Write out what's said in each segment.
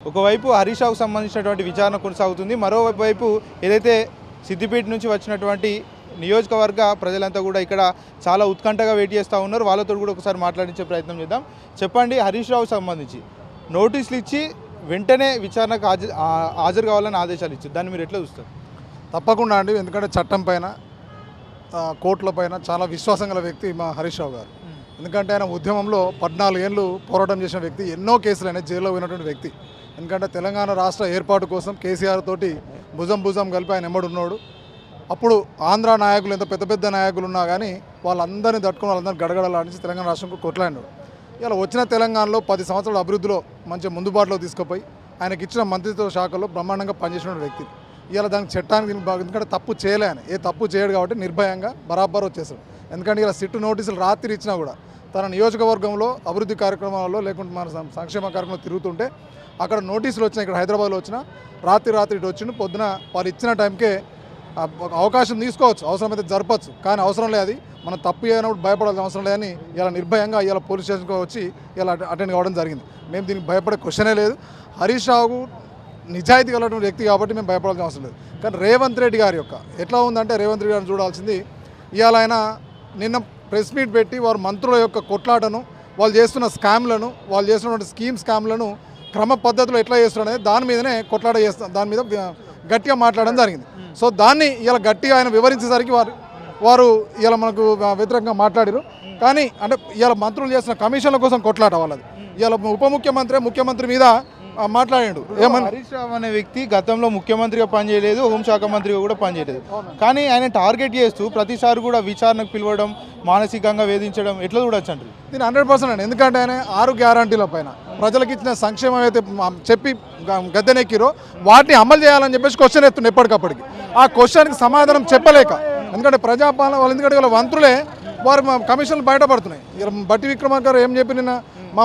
ఒకవైపు హరీష్ రావుకు సంబంధించినటువంటి విచారణ కొనసాగుతుంది. మరోవైపు ఏదైతే సిద్దిపేట నుంచి వచ్చినటువంటి నియోజకవర్గ ప్రజలంతా కూడా ఇక్కడ చాలా ఉత్కంఠగా వెయిట్ చేస్తూ ఉన్నారు. వాళ్ళతో కూడా ఒకసారి మాట్లాడించే ప్రయత్నం చేద్దాం. చెప్పండి, హరీష్ రావుకు సంబంధించి నోటీసులు ఇచ్చి వెంటనే విచారణకు హాజరు కావాలని ఆదేశాలు ఇచ్చారు. దాన్ని మీరు ఎట్లా చూస్తారు? తప్పకుండా అండి, ఎందుకంటే చట్టం పైన కోర్టుల పైన చాలా విశ్వాసం గల వ్యక్తి మా హరీష్ రావు గారు. ఎందుకంటే ఆయన ఉద్యమంలో 14 ఏళ్ళు పోరాటం చేసిన వ్యక్తి, ఎన్నో కేసులు అయినా జైల్లో పోయినటువంటి వ్యక్తి. ఎందుకంటే తెలంగాణ రాష్ట్ర ఏర్పాటు కోసం కేసీఆర్ తోటి భుజం కలిపి ఆయన ఎమ్మడున్నాడు. అప్పుడు ఆంధ్ర నాయకులు ఎంత పెద్ద పెద్ద నాయకులు ఉన్నా కానీ వాళ్ళందరినీ తట్టుకుని వాళ్ళందరినీ గడగడలాడించి తెలంగాణ రాష్ట్రంకు కొట్లాడినాడు. ఇలా వచ్చిన తెలంగాణలో 10 సంవత్సరాల అభివృద్ధిలో మంచి ముందుబాటులో తీసుకుపోయి ఆయనకి ఇచ్చిన మంత్రిత్వ శాఖలో బ్రహ్మాండంగా పనిచేసిన వ్యక్తి. ఇలా దానికి చట్టానికి ఎందుకంటే తప్పు చేయలే, ఆయన ఏ తప్పు చేయడు కాబట్టి నిర్భయంగా బరాబర్ వచ్చేసాడు. ఎందుకంటే ఇలా సిట్టు నోటీసులు రాత్రి ఇచ్చినా కూడా తన నియోజకవర్గంలో అభివృద్ధి కార్యక్రమాలలో లేకుంటే మన సంక్షేమ కార్యక్రమాలు తిరుగుతుంటే అక్కడ నోటీసులు వచ్చినా, ఇక్కడ హైదరాబాద్లో వచ్చినా రాత్రి ఇటు వచ్చిండు. పొద్దున వాళ్ళు ఇచ్చిన టైంకే అవకాశం తీసుకోవచ్చు, అవసరమైతే జరపచ్చు, కానీ అవసరం లేదు. అది మనం తప్పు చేయనప్పుడు భయపడాల్సిన అవసరం లేదని ఇలా నిర్భయంగా ఇలా పోలీస్ స్టేషన్కి వచ్చి ఇలా అటెండ్ కావడం జరిగింది. మేము దీనికి భయపడే క్వశ్చనే లేదు. హరీష్ రావు నిజాయితీ కలిగినటువంటి వ్యక్తి కాబట్టి మేము భయపడాల్సిన అవసరం లేదు. కానీ రేవంత్ రెడ్డి గారి యొక్క ఎట్లా ఉందంటే, రేవంత్ రెడ్డి గారిని చూడాల్సింది ఇవాళ ఆయన నిన్న ప్రెస్ మీట్ పెట్టి వారు మంత్రుల యొక్క కొట్లాటను, వాళ్ళు చేస్తున్న స్కామ్లను, వాళ్ళు చేస్తున్నటువంటి స్కామ్లను క్రమ పద్ధతిలో ఎట్లా చేస్తున్నారు అనేది దాని మీదనే కొట్లాట చేస్తాం, దాని మీద గట్టిగా మాట్లాడడం జరిగింది. సో దాన్ని ఇలా గట్టిగా ఆయన వివరించేసరికి వారు ఇలా మనకు వ్యతిరేకంగా మాట్లాడారు. కానీ అంటే ఇలా మంత్రులు చేసిన కమిషన్ల కోసం కొట్లాట వాళ్ళది. ఇలా ముఖ్యమంత్రి మీద మాట్లాడాడు. హరీష్ రావు అనే వ్యక్తి గతంలో ముఖ్యమంత్రిగా పనిచేయలేదు, హోంశాఖ మంత్రిగా కూడా పనిచేయలేదు. కానీ ఆయన టార్గెట్ చేస్తూ ప్రతిసారి కూడా విచారణకు పిలవడం, మానసికంగా వేధించడం ఎట్లా చూడొచ్చు అంటారు? దీని 100% అండి. ఎందుకంటే ఆయన 6 గ్యారంటీల పైన ప్రజలకు ఇచ్చిన సంక్షేమం అయితే చెప్పి గద్దెనెక్కిరో వాటిని అమలు చేయాలని చెప్పేసి క్వశ్చన్ ఎత్తుండే ఎప్పటికప్పటికి. ఆ క్వశ్చన్కి సమాధానం చెప్పలేక, ఎందుకంటే ప్రజాపాలన వాళ్ళు, ఎందుకంటే వాళ్ళ మంత్రులే వారు కమిషన్లు బయటపడుతున్నాయి. బట్టి విక్రమార్క గారు ఏం చెప్పి నిన్న మా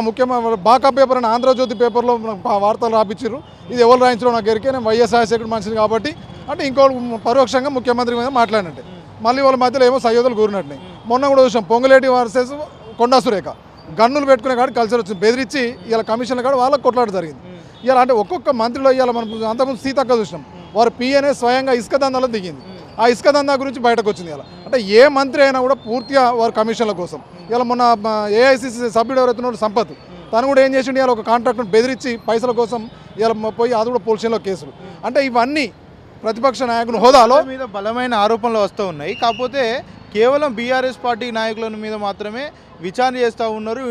బాకా పేపర్ అని ఆంధ్రజ్యోతి పేపర్లో వార్తలు రాపించారు. ఇది ఎవరు రాయించడం నాకు ఎరికే, నేను వైఎస్ రాజశేఖర్ మనిషిని కాబట్టి అంటే ఇంకోటి పరోక్షంగా ముఖ్యమంత్రి మీద మాట్లాడినట్టే. మళ్ళీ వాళ్ళ మధ్యలో ఏమో సయ్యదులు కూరినట్టున్నాయి. మొన్న కూడా చూసాం, పొంగులేటి వర్సెస్ కొండా సురేఖ గన్నులు పెట్టుకునే కాడ కల్చర్ వచ్చింది, బెదిరించి ఇలా కమిషన్ల కాడ వాళ్ళకి కొట్లాట జరిగింది. ఇలా అంటే ఒక్కొక్క మంత్రిలో ఇవాళ మనం అంతకుముందు సీతక్క చూసినాం, వారు పిఎన్ఏ స్వయంగా ఇసుక దందాలో దిగింది. ఆ ఇసుక దందా గురించి బయటకు వచ్చింది. ఇలా అంటే ఏ మంత్రి అయినా కూడా పూర్తిగా వారు కమిషన్ల కోసం. ఇలా మొన్న ఏఐసిసి సభ్యుడు ఎవరైతున్నాడు సంపత్, తను కూడా ఏం చేసిండు, ఇలా ఒక కాంట్రాక్ట్ను బెదిరించి పైసల కోసం ఇలా పోయి అది కూడా పోలీసులో కేసులు. అంటే ఇవన్నీ ప్రతిపక్ష నాయకుల హోదాలో మీద బలమైన ఆరోపణలు వస్తూ ఉన్నాయి. కాకపోతే కేవలం బీఆర్ఎస్ పార్టీ నాయకుల మీద మాత్రమే విచారణ చేస్తూ ఉన్నారు.